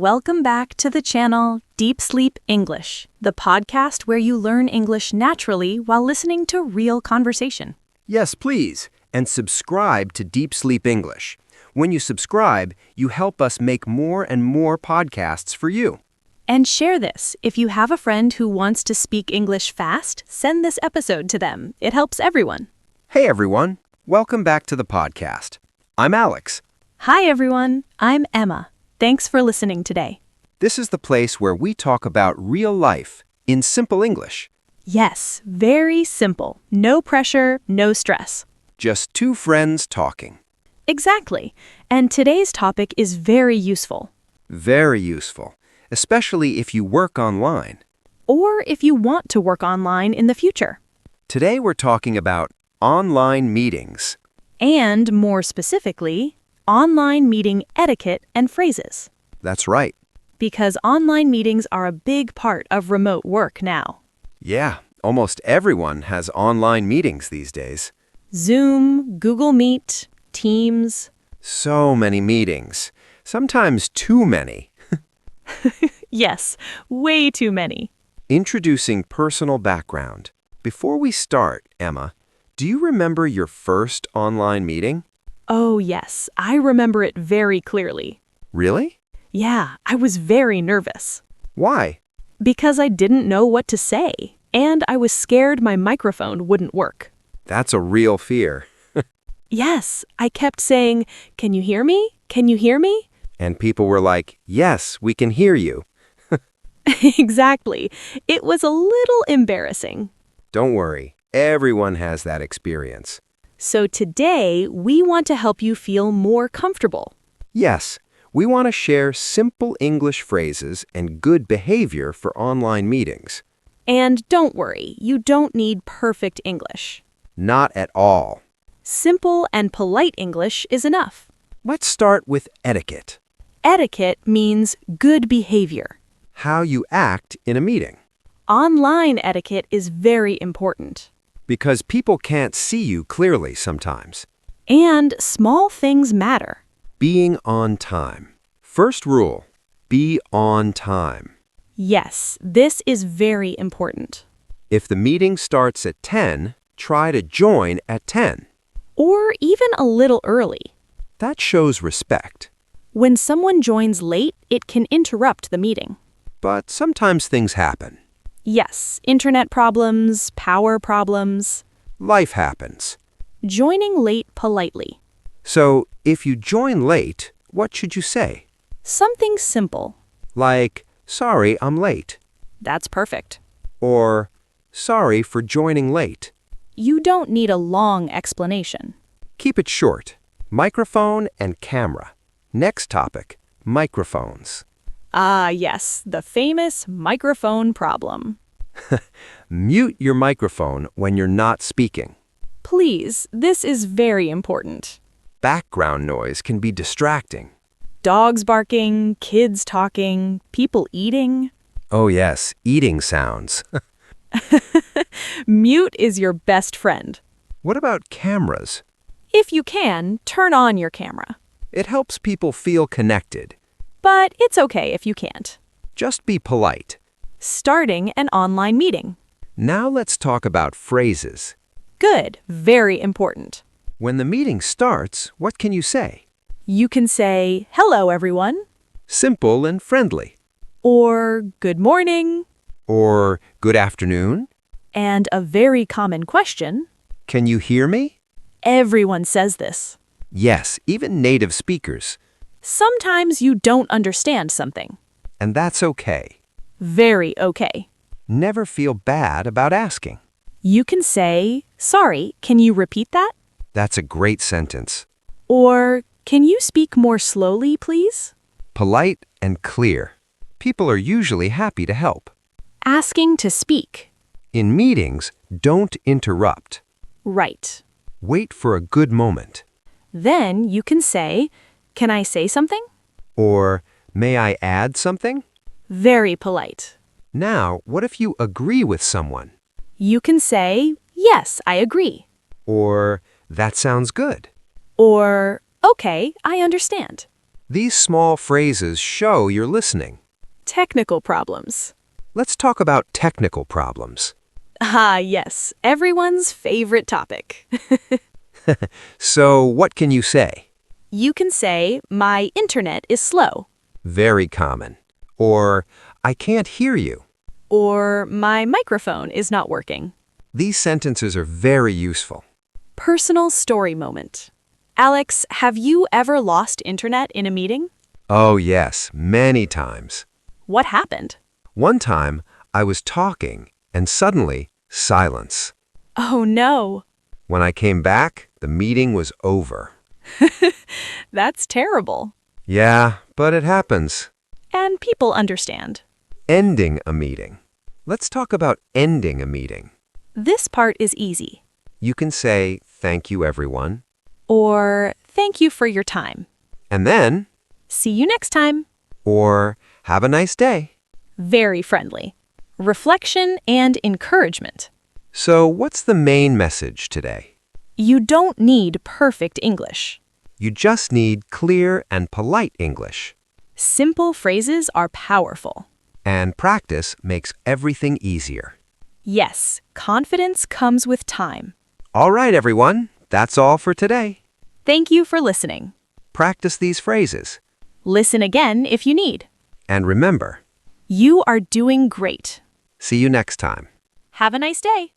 Welcome back to the channel Deep Sleep English, the podcast where you learn English naturally while listening to real conversation. Yes, please, and subscribe to Deep Sleep English. When you subscribe, you help us make more and more podcasts for you. And share this. If you have a friend who wants to speak English fast, send this episode to them. It helps everyone. Hey everyone, welcome back to the podcast. I'm Alex. Hi everyone, I'm Emma. Thanks for listening today. This is the place where we talk about real life in simple English. Yes, very simple. No pressure, no stress. Just two friends talking. Exactly. And today's topic is very useful. Very useful, especially if you work online. Or if you want to work online in the future. Today we're talking about online meetings. And more specifically, online meeting etiquette and phrases. That's right. Because online meetings are a big part of remote work now. Yeah, almost everyone has online meetings these days. Zoom, Google Meet, Teams. So many meetings. Sometimes too many. Yes, way too many. Introducing personal background. Before we start, Emma, do you remember your first online meeting? Oh yes, I remember it very clearly. Really? Yeah, I was very nervous. Why? Because I didn't know what to say, and I was scared my microphone wouldn't work. That's a real fear. Yes, I kept saying, "Can you hear me? Can you hear me?" And people were like, yes, we can hear you. Exactly. It was a little embarrassing. Don't worry, everyone has that experience. So today, we want to help you feel more comfortable. Yes, we want to share simple English phrases and good behavior for online meetings. And don't worry, you don't need perfect English. Not at all. Simple and polite English is enough. Let's start with etiquette. Etiquette means good behavior. How you act in a meeting. Online etiquette is very important. Because people can't see you clearly sometimes. And small things matter. Being on time. First rule, be on time. Yes, this is very important. If the meeting starts at 10, try to join at 10. Or even a little early. That shows respect. When someone joins late, it can interrupt the meeting. But sometimes things happen. Yes, internet problems, power problems. Life happens. Joining late politely. So, if you join late, what should you say? Something simple. Like, sorry, I'm late. That's perfect. Or, sorry for joining late. You don't need a long explanation. Keep it short. Microphone and camera. Next topic, microphones. Ah, yes, the famous microphone problem. Mute your microphone when you're not speaking. Please, this is very important. Background noise can be distracting. Dogs barking, kids talking, people eating. Oh yes, eating sounds. Mute is your best friend. What about cameras? If you can, turn on your camera. It helps people feel connected. But it's okay if you can't. Just be polite. Starting an online meeting. Now let's talk about phrases. Good, very important. When the meeting starts, what can you say? You can say, "Hello, everyone," Simple and friendly. or "Good morning," Or good afternoon. and a very common question. Can you hear me? Everyone says this. Yes, even native speakers. Sometimes you don't understand something. And that's okay. Very okay. Never feel bad about asking. You can say, "Sorry, can you repeat that?" That's a great sentence. Or, "Can you speak more slowly, please?" Polite and clear. People are usually happy to help. Asking to speak. In meetings, don't interrupt. Right. Wait for a good moment. Then you can say, "Can I say something?" Or, may I add something? Very polite. Now, what if you agree with someone? You can say, "Yes, I agree." Or, that sounds good. Or, "Okay, I understand." These small phrases show you're listening. Technical problems. Let's talk about technical problems. Ah, yes, everyone's favorite topic. So, what can you say? You can say, my internet is slow, Very common. Or, I can't hear you. or my microphone is not working. These sentences are very useful. Personal story moment. Alex, have you ever lost internet in a meeting? Oh, yes, many times. What happened? One time, I was talking, and suddenly, silence. Oh no, When I came back, the meeting was over. that's terrible. Yeah, but it happens. And people understand. Ending a meeting. Let's talk about ending a meeting. This part is easy. You can say, thank you, everyone. Or, thank you for your time. And then, See you next time. or, have a nice day. Very friendly. Reflection and encouragement. So, what's the main message today? You don't need perfect English. You just need clear and polite English. Simple phrases are powerful. And practice makes everything easier. Yes, confidence comes with time. All right, everyone. That's all for today. Thank you for listening. Practice these phrases. Listen again if you need. And remember, You are doing great. see you next time. Have a nice day.